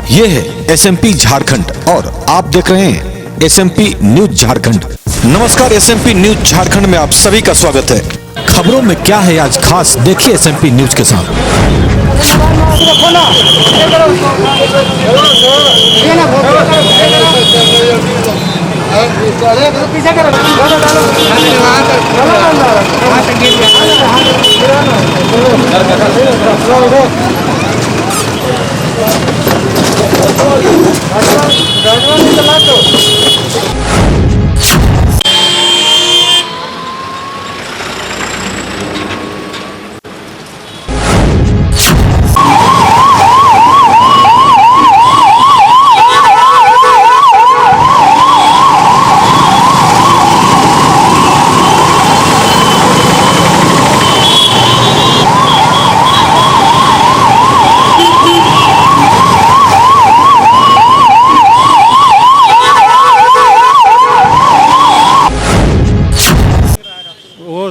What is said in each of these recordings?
ये है एसएमपी झारखंड और आप देख रहे हैं एसएमपी न्यूज झारखंड। नमस्कार, एसएमपी न्यूज झारखंड में आप सभी का स्वागत है। खबरों में क्या है आज खास, देखिए एसएमपी न्यूज के साथ।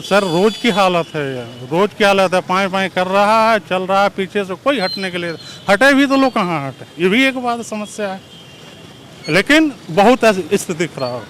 सर रोज की हालत है यार, रोज की हालत है। पाए पाए कर रहा है, चल रहा है, पीछे से कोई हटने के लिए हटे भी तो लोग कहाँ हटे, ये भी एक बात समस्या है। लेकिन बहुत स्थिति खराब है।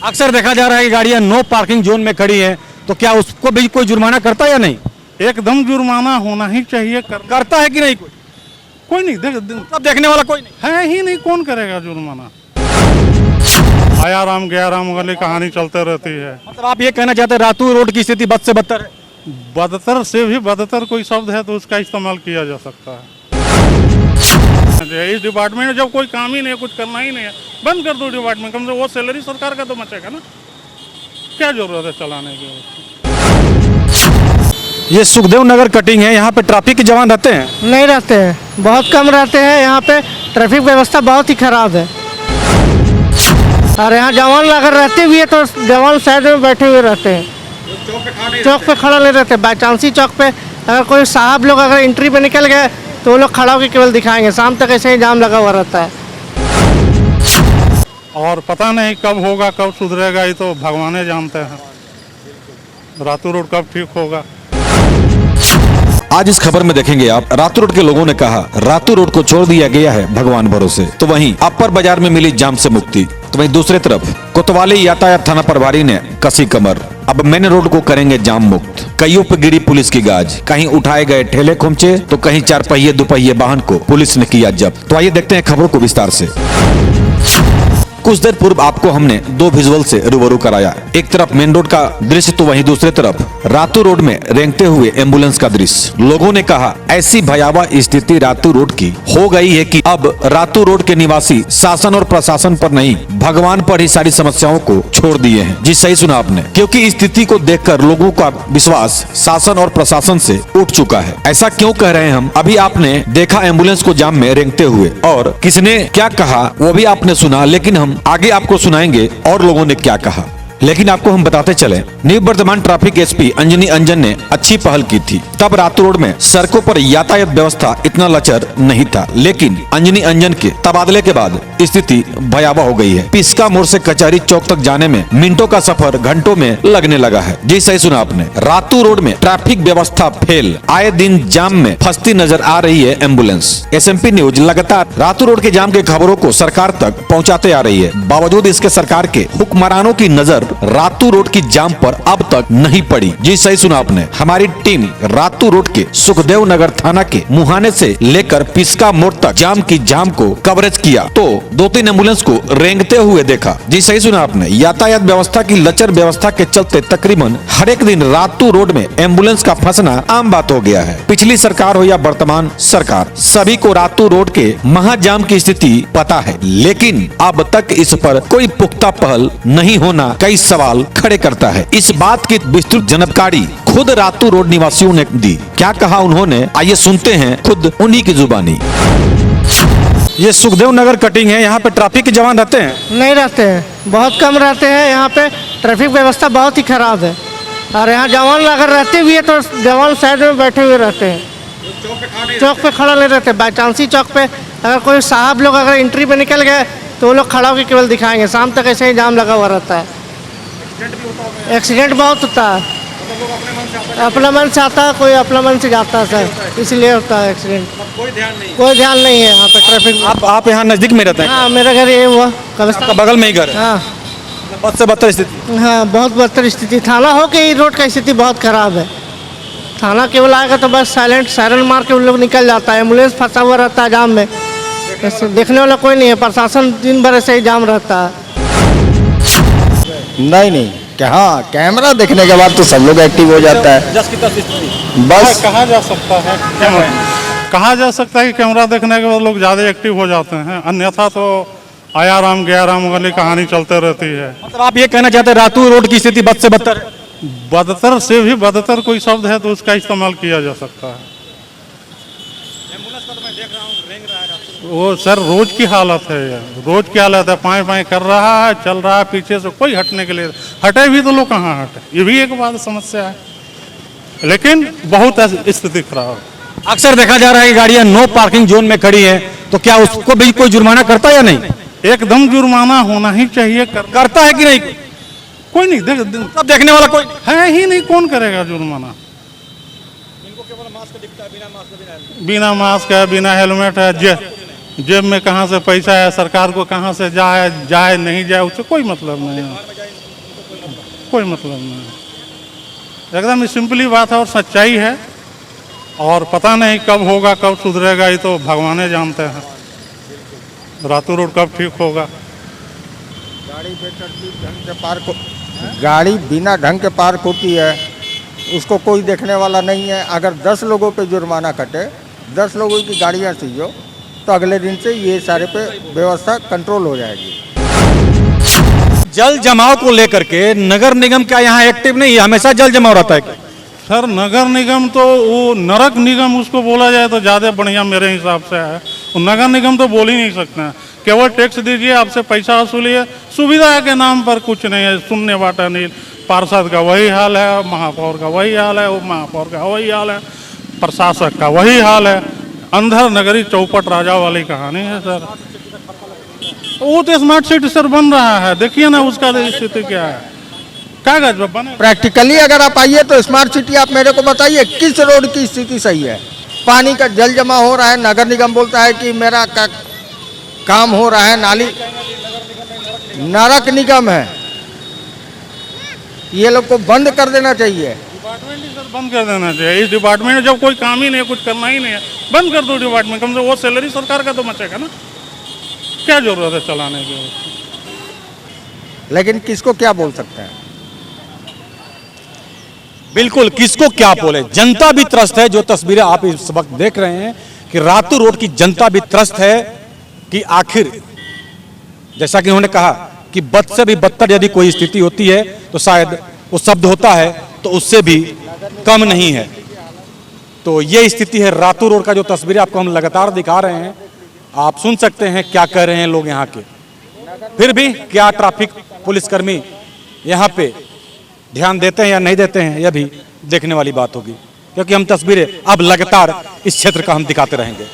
अक्सर देखा जा रहा है कि गाड़ियां नो पार्किंग जोन में खड़ी हैं, तो क्या उसको भी कोई जुर्माना करता है या नहीं? एकदम जुर्माना होना ही चाहिए। करता है कि नहीं? कोई नहीं सब देखने वाला कोई नहीं है ही नहीं, कौन करेगा जुर्माना? आया राम गया राम वाली कहानी चलते रहती है। मतलब आप ये कहना चाहते हैं रातू रोड की स्थिति बद से बदतर है? बदतर से भी बदतर कोई शब्द है तो उसका इस्तेमाल किया जा सकता है। इस डिपार्टमेंट में जब कोई काम ही नहीं है, कुछ करना ही नहीं है, बंद कर दो डिपार्टमेंट। कम से वो सैलरी सरकार का तो बचेगा ना, क्या जरूरत है चलाने की? ये सुखदेव नगर कटिंग है, यहाँ पे ट्रैफिक के जवान रहते हैं? नहीं रहते हैं, बहुत कम रहते हैं। यहाँ पे ट्रैफिक व्यवस्था बहुत ही खराब है और यहाँ जवान अगर रहते भी है तो जवान साइड में बैठे हुए रहते हैं, चौक पे खड़ा नहीं रहते। बाई चांसी चौक पे अगर कोई साहब लोग अगर एंट्री पे निकल गए तो वो लोग खड़ा होकर केवल दिखाएंगे, शाम तक ऐसे ही जाम लगा हुआ रहता है। और पता नहीं कब होगा, कब सुधरेगा, ये तो भगवान जानते हैं। रातू रोड कब ठीक होगा? आज इस खबर में देखेंगे आप, रातू रोड के लोगों ने कहा रातू रोड को छोड़ दिया गया है भगवान भरोसे। तो वहीं अपर बाजार में मिली जाम से मुक्ति, तो वहीं दूसरी तरफ कोतवाली यातायात थाना प्रभारी ने कसी कमर, अब मेन रोड को करेंगे जाम मुक्त। कईयों पे गिरी पुलिस की गाज, कहीं उठाए गए ठेले खोमचे तो कहीं चार पहिए दुपहिए वाहन को पुलिस ने किया जब्त। तो आइए देखते हैं खबरों को विस्तार से। कुछ देर पूर्व आपको हमने दो विजुअल से रूबरू कराया, एक तरफ मेन रोड का दृश्य तो वहीं दूसरी तरफ रातू रोड में रेंगते हुए एम्बुलेंस का दृश्य। लोगों ने कहा ऐसी भयावह स्थिति रातू रोड की हो गई है कि अब रातू रोड के निवासी शासन और प्रशासन पर नहीं, भगवान पर ही सारी समस्याओं को छोड़ दिए हैं। जी सही सुना आपने, क्योंकि स्थिति को देखकर लोगों का विश्वास शासन और प्रशासन से उठ चुका है। ऐसा क्यों कह रहे हैं हम? अभी आपने देखा एम्बुलेंस को जाम में रेंगते हुए, और किसने क्या कहा वो भी आपने सुना, लेकिन हम आगे आपको सुनाएंगे और लोगों ने क्या कहा। लेकिन आपको हम बताते चले, निवर्तमान ट्रैफिक एसपी अंजनी अंजन ने अच्छी पहल की थी। तब रातू रोड में सड़कों पर यातायात व्यवस्था इतना लचर नहीं था, लेकिन अंजनी अंजन के तबादले के बाद स्थिति भयावह हो गई है। पिस्का मोड़ से कचहरी चौक तक जाने में मिनटों का सफर घंटों में लगने लगा है। जी सही सुना आपने, रातू रोड में ट्रैफिक व्यवस्था फेल, आए दिन जाम में फंसती नजर आ रही है एम्बुलेंस। एसएमपी न्यूज लगातार रातू रोड के जाम के खबरों को सरकार तक पहुँचाते आ रही है। बावजूद इसके सरकार के हुक्मरानों की नजर रातू रोड की जाम पर अब तक नहीं पड़ी। जी सही सुना आपने, हमारी टीम रातू रोड के सुखदेव नगर थाना के मुहाने से लेकर पिस्का मोड़ तक जाम की जाम को कवरेज किया, तो दो तीन एम्बुलेंस को रेंगते हुए देखा। जी सही सुना आपने, यातायात व्यवस्था की लचर व्यवस्था के चलते तकरीबन हर एक दिन रातू रोड में एम्बुलेंस का फंसना आम बात हो गया है। पिछली सरकार हो या वर्तमान सरकार, सभी को रातू रोड के महाजाम की स्थिति पता है, लेकिन अब तक इस पर कोई पुख्ता पहल नहीं होना कई सवाल खड़े करता है। इस बात की विस्तृत जानकारी खुद रातू रोड निवासियों ने दी। क्या कहा उन्होंने, आइए सुनते हैं खुद उन्हीं की जुबानी। ये सुखदेव नगर कटिंग है, यहाँ पे ट्रैफिक के जवान रहते हैं? नहीं रहते हैं, बहुत कम रहते हैं। यहाँ पे ट्रैफिक व्यवस्था बहुत ही खराब है और यहाँ जवान अगर रहते भी है तो जवान साइड में बैठे हुए रहते हैं, चौक पे खड़ा नहीं रहते। बाई चांसी चौक पे अगर कोई साहब लोग अगर एंट्री पे निकल गए तो वो लोग खड़ा होकर केवल दिखाएंगे, शाम तक ऐसे ही जाम लगा हुआ रहता है। एक्सीडेंट बहुत होता है। अपना मन से आता है, कोई अपना मन से जाता है सर, इसलिए होता है एक्सीडेंट। कोई ध्यान नहीं कोई ध्यान नहीं है यहाँ पे ट्रैफिक में। आप यहाँ नजदीक में रहते हैं? हाँ, मेरा घर ये हुआ आपका कब्रिस्तान। बगल में ही घर है? हाँ बद से बदतर स्थिति। हाँ, बहुत बदतर स्थिति। थाना हो के ही रोड का स्थिति बहुत खराब है। थाना केवल आएगा तो बस साइलेंट सायरन मार के उन लोग निकल जाता है। एम्बुलेंस फंसा हुआ रहता है जाम में, ऐसे देखने वाला कोई नहीं है। प्रशासन दिन भर ऐसे ही जाम रहता है। नहीं हाँ, कैमरा देखने के बाद तो सब लोग एक्टिव हो जाता है। जस की तस स्थिति। बस कहा जा सकता है कहा जा सकता है कि कैमरा देखने के बाद लोग ज़्यादा एक्टिव हो जाते हैं, अन्यथा तो आया राम गया राम वाली कहानी चलते रहती है। मतलब आप ये कहना चाहते हैं रातू रोड की स्थिति बद से बदतर है? बदतर से भी बदतर कोई शब्द है तो उसका इस्तेमाल किया जा सकता है। वो सर रोज की हालत है, रोज की हालत है। पाए पाए कर रहा है, चल रहा है, पीछे से कोई हटने के लिए हटे भी तो लोग कहाँ हटे, ये भी एक बात समस्या है। लेकिन बहुत स्थिति खराब है। अक्सर देखा जा रहा है कि गाड़ियां नो पार्किंग जोन में खड़ी हैं, तो क्या उसको भी कोई जुर्माना करता है या नहीं? एकदम जुर्माना होना ही चाहिए। करता है कि नहीं? कोई नहीं सब देखने वाला कोई है ही नहीं, कौन करेगा जुर्माना? बिना मास्क है, बिना हेलमेट है, जेब में कहाँ से पैसा है, सरकार को कहाँ से जाए नहीं जाए, उससे कोई मतलब नहीं है, कोई मतलब नहीं है। एकदम सिंपली बात है और सच्चाई है। और पता नहीं कब होगा, कब सुधरेगा, ये तो भगवान ही जानते हैं। रातू रोड कब ठीक होगा? गाड़ी बिना ढंग के पार्क होती है, उसको कोई देखने वाला नहीं है। अगर 10 लोगों पे जुर्माना कटे, 10 लोगों की गाड़ियाँ सीजो, तो अगले दिन से ये सारे पे व्यवस्था कंट्रोल हो जाएगी। जल जमाव को लेकर के नगर निगम क्या यहाँ एक्टिव नहीं है? हमेशा जल जमाव रहता है क्या? सर नगर निगम तो वो नरक निगम उसको बोला जाए तो ज़्यादा बढ़िया मेरे हिसाब से है। वो नगर निगम तो बोल ही नहीं सकते हैं। केवल टैक्स दीजिए, आपसे पैसा वसूलिए, सुविधा के नाम पर कुछ नहीं है, सुनने वाटा नहीं। पार्षद का वही हाल है, महापौर का वही हाल है, उप महापौर का वही हाल है, प्रशासक का वही हाल है। अंधर नगरी चौपट राजा वाली कहानी है सर। वो तो स्मार्ट सिटी सर बन रहा है, देखिए ना उसका स्थिति क्या है। कागज पर बने। प्रैक्टिकली अगर आप आइए तो स्मार्ट सिटी आप मेरे को बताइए किस रोड की स्थिति सही है। पानी का जल जमा हो रहा है, नगर निगम बोलता है कि मेरा काम हो रहा है। नाली नरक निगम है, ये लोग को बंद कर देना चाहिए। डिपार्टमेंट ही सर बंद कर देना चाहिए। इस डिपार्टमेंट में जब कोई काम ही नहीं है, कुछ करना ही नहीं है, बंद कर दो डिपार्टमेंट। कम से वो सैलरी सरकार का तो बचेगा ना, क्या जरूरत है चलाने की? लेकिन किसको क्या बोल सकते हैं? बिल्कुल, किसको क्या बोले, जनता भी त्रस्त है। जो तस्वीरें आप इस वक्त देख रहे हैं कि रातू रोड की जनता भी त्रस्त है कि आखिर जैसा कि उन्होंने कहा कि बद से भी बदतर यदि कोई स्थिति होती है तो शायद वो शब्द होता है तो उससे भी कम नहीं है। तो ये स्थिति है रातू रोड का। जो तस्वीरें आपको हम लगातार दिखा रहे हैं, आप सुन सकते हैं क्या कह रहे हैं लोग यहाँ के। फिर भी क्या ट्रैफिक पुलिसकर्मी यहाँ पे ध्यान देते हैं या नहीं देते हैं, यह भी देखने वाली बात होगी, क्योंकि हम तस्वीरें अब लगातार इस क्षेत्र का हम दिखाते रहेंगे।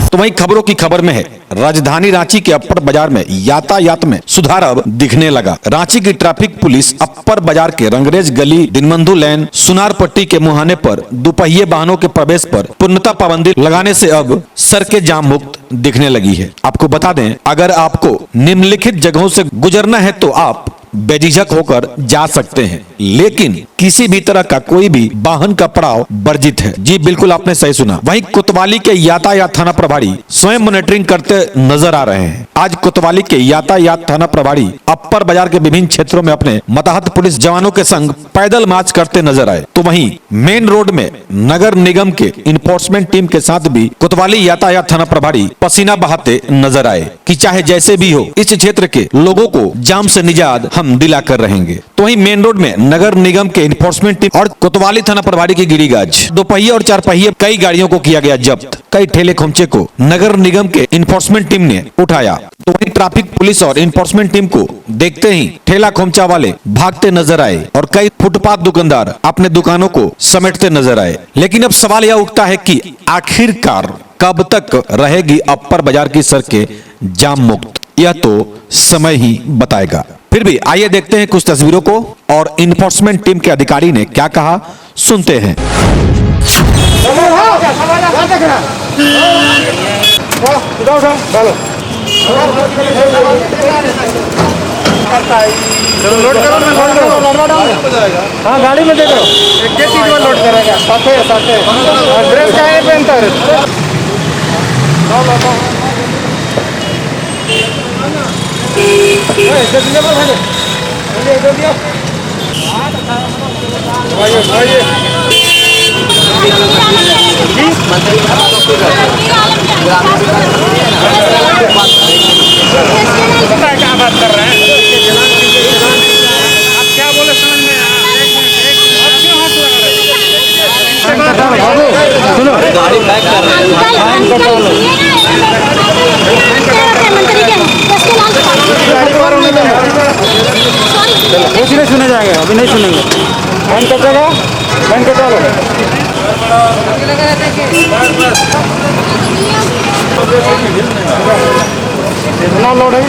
तो वहीं खबरों की खबर में है, राजधानी रांची के अपर बाजार में यातायात में सुधार अब दिखने लगा। रांची की ट्रैफिक पुलिस अपर बाजार के रंगरेज गली, दिनबंधु लेन, सुनार पट्टी के मुहाने पर दोपहिए वाहनों के प्रवेश पर पूर्णतः पाबंदी लगाने से अब सड़कें जाम मुक्त दिखने लगी है। आपको बता दें, अगर आपको निम्नलिखित जगहों से गुजरना है तो आप बेझिझक होकर जा सकते हैं, लेकिन किसी भी तरह का कोई भी वाहन का पड़ाव वर्जित है। जी बिल्कुल, आपने सही सुना। वहीं कोतवाली के यातायात थाना प्रभारी स्वयं मॉनिटरिंग करते नजर आ रहे हैं। आज कोतवाली के यातायात थाना प्रभारी अपर बाजार के विभिन्न क्षेत्रों में अपने मतहत पुलिस जवानों के संग पैदल मार्च करते नजर आए। तो वहीं मेन रोड में नगर निगम के इन्फोर्समेंट टीम के साथ भी कोतवाली यातायात थाना प्रभारी पसीना बहाते नजर आए कि चाहे जैसे भी हो, इस क्षेत्र के लोगों को जाम से निजात हम दिलाकर रहेंगे। तो वहीं मेन रोड में नगर निगम के इन्फोर्समेंट टीम और कोतवाली थाना प्रभारी की गिरीगाज। दोपहिए और चार पहिए कई गाड़ियों को किया गया जब्त। कई ठेले खोमचे को नगर निगम के इन्फोर्समेंट टीम ने उठाया। तो वहीं ट्रैफिक पुलिस और इन्फोर्समेंट टीम को देखते ही ठेला खोमचा वाले भागते नजर आए और कई फुटपाथ दुकानदार अपने दुकानों को समेटते नजर आए। लेकिन अब सवाल यह उठता है कि आखिरकार कब तक रहेगी अपर बाजार की सड़कें जाम मुक्त? यह तो समय ही बताएगा। फिर भी आइए देखते हैं कुछ तस्वीरों को और इन्फोर्समेंट टीम के अधिकारी ने क्या कहा, सुनते हैं। हाँ गाड़ी में दे दो, एक चीज में लोड करेगा, साथे साथे ड्रेस का है पहनता है। क्या बात कर रहे हैं? आप क्या बोले समझ में आया? एक मिनट, आप क्यों हाथ लगा रहे हैं? सुनो, गाड़ी पैक कर रहे कुछ नहीं सुने जाएंगे, अभी नहीं सुनेंगे। बैंक कर देगा, बैंक कर डालो। इतना लोड है।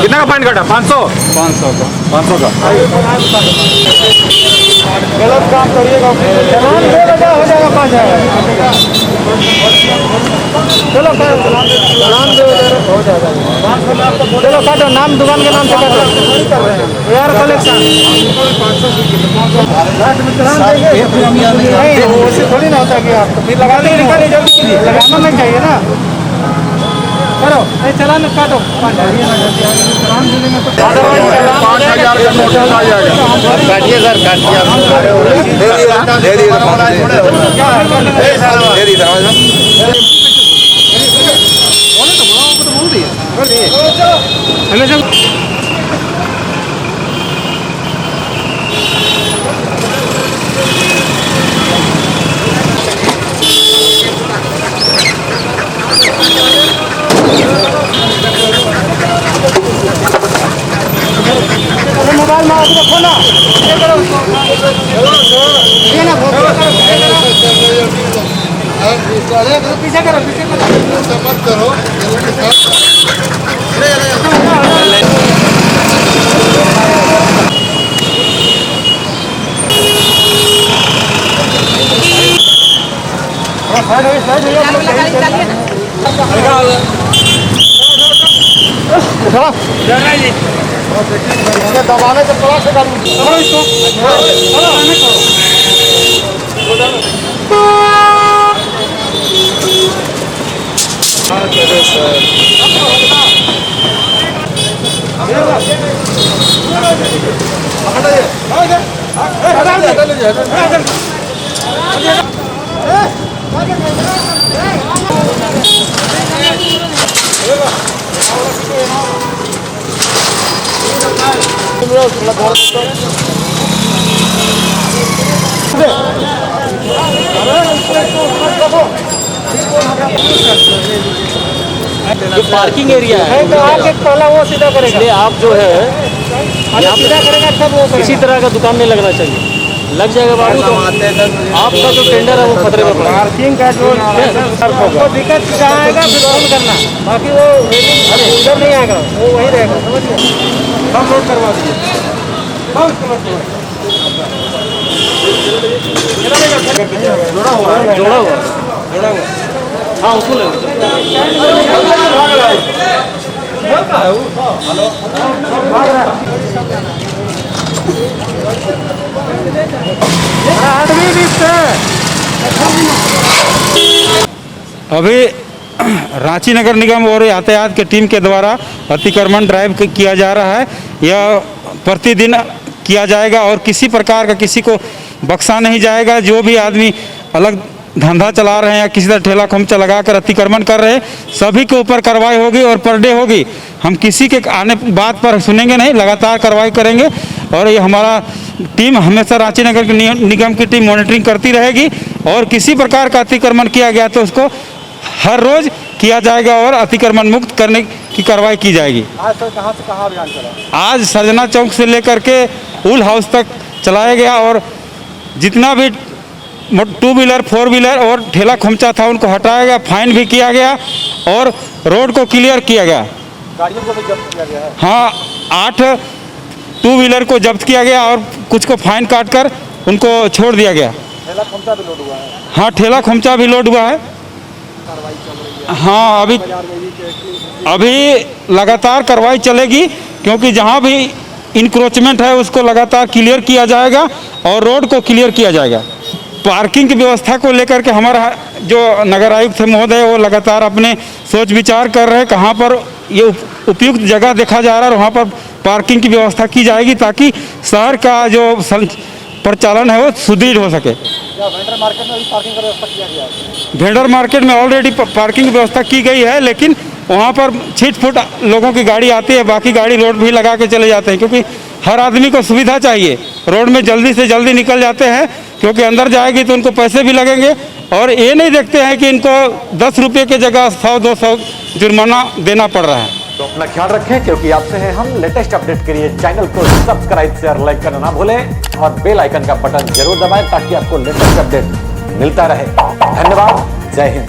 कितना का फाइन काटा? 500 का। गलत काम करिएगा, चलान दे देगा, हो जाएगा 5,000। चलो चलान दे हो जाएगा। चलो काटो, नाम दुकान के नाम से काटो। एयर कलेक्शन नहीं, वो उसे थोड़ी ना होता कि आप फिर लगा देंगे, निकालिए जल्दी, लगाना नहीं चाहिए ना। करो, चलान काटो, 5,000 चलान देने में तो 5,000 का नोटिस आ जाएगा। काटिए सर, काटिए, दे दिए मोबाइल में आपको खोला, ये करो, ये ना पीछे करो, मत करो। दबाने से थोड़ा सा जो पार्किंग एरिया है तो आगे पहला वो सीधा करेगा, इसलिए आप जो है सीधा करेगा तब वो किसी तरह का दुकान नहीं लगना चाहिए। लग जाएगा बाबू तो आपका जो टेंडर है वो खतरे में पड़ा है। पार्किंग का जो आपको दिक्कत जहाँ आएगा फिर बंद करना, बाकी वो रेलिंग उधर नहीं आएगा, वो वहीं रहेगा, समझ गए। हम लोड करवा दीजिए, जोड़ा हुआ हाँ उसको ले लो। अभी रांची नगर निगम और यातायात की टीम के द्वारा अतिक्रमण ड्राइव किया जा रहा है। यह प्रतिदिन किया जाएगा और किसी प्रकार का किसी को बख्शा नहीं जाएगा। जो भी आदमी अलग धंधा चला रहे हैं या किसी तरह ठेला खोमचा लगाकर अतिक्रमण कर रहे हैं, सभी के ऊपर कार्रवाई होगी और पर डे होगी। हम किसी के आने बात पर सुनेंगे नहीं, लगातार कार्रवाई करेंगे। और ये हमारा टीम हमेशा रांची नगर निगम की टीम मॉनिटरिंग करती रहेगी और किसी प्रकार का अतिक्रमण किया गया तो उसको हर रोज किया जाएगा और अतिक्रमण मुक्त करने की कार्रवाई की जाएगी। आज सर कहाँ से कहाँ अभियान चला? आज सरजना चौक से लेकर के उल हाउस तक चलाया गया और जितना भी 2 व्हीलर 4 व्हीलर और ठेला खोमचा था उनको हटाया गया, फाइन भी किया गया और रोड को क्लियर किया गया। गाड़ियों को भी जब्त किया गया है। हाँ, 8 2 व्हीलर को जब्त किया गया और कुछ को फाइन काट कर उनको छोड़ दिया गया। ठेला खोमचा भी लोड हुआ है। हाँ, ठेला खोमचा भी लोड हुआ है। हाँ, अभी लगातार कार्रवाई चलेगी क्योंकि जहाँ भी इंक्रोचमेंट है उसको लगातार क्लियर किया जाएगा और रोड को क्लियर किया जाएगा। पार्किंग की व्यवस्था को लेकर के हमारा जो नगर आयुक्त है महोदय वो लगातार अपने सोच विचार कर रहे हैं कहाँ पर ये उपयुक्त जगह देखा जा रहा है और वहाँ पर पार्किंग की व्यवस्था की जाएगी ताकि शहर का जो प्रचालन है वो सुदृढ़ हो सके। वेंडर मार्केट में भी पार्किंग का व्यवस्था किया गया है। वेंडर मार्केट में ऑलरेडी पार्किंग की व्यवस्था की गई है, लेकिन वहाँ पर छिट फुट लोगों की गाड़ी आती है, बाकी गाड़ी रोड भी लगा के चले जाते हैं क्योंकि हर आदमी को सुविधा चाहिए। रोड में जल्दी से जल्दी निकल जाते हैं क्योंकि अंदर जाएगी तो उनको पैसे भी लगेंगे और ये नहीं देखते हैं कि इनको 10 रुपये की जगह 100-200 जुर्माना देना पड़ रहा है। तो अपना ख्याल रखें क्योंकि आपसे हैं हम। लेटेस्ट अपडेट के लिए चैनल को सब्सक्राइब शेयर लाइक करना ना भूलें और बेल आइकन का बटन जरूर दबाएं ताकि आपको लेटेस्ट अपडेट मिलता रहे। धन्यवाद। जय हिंद।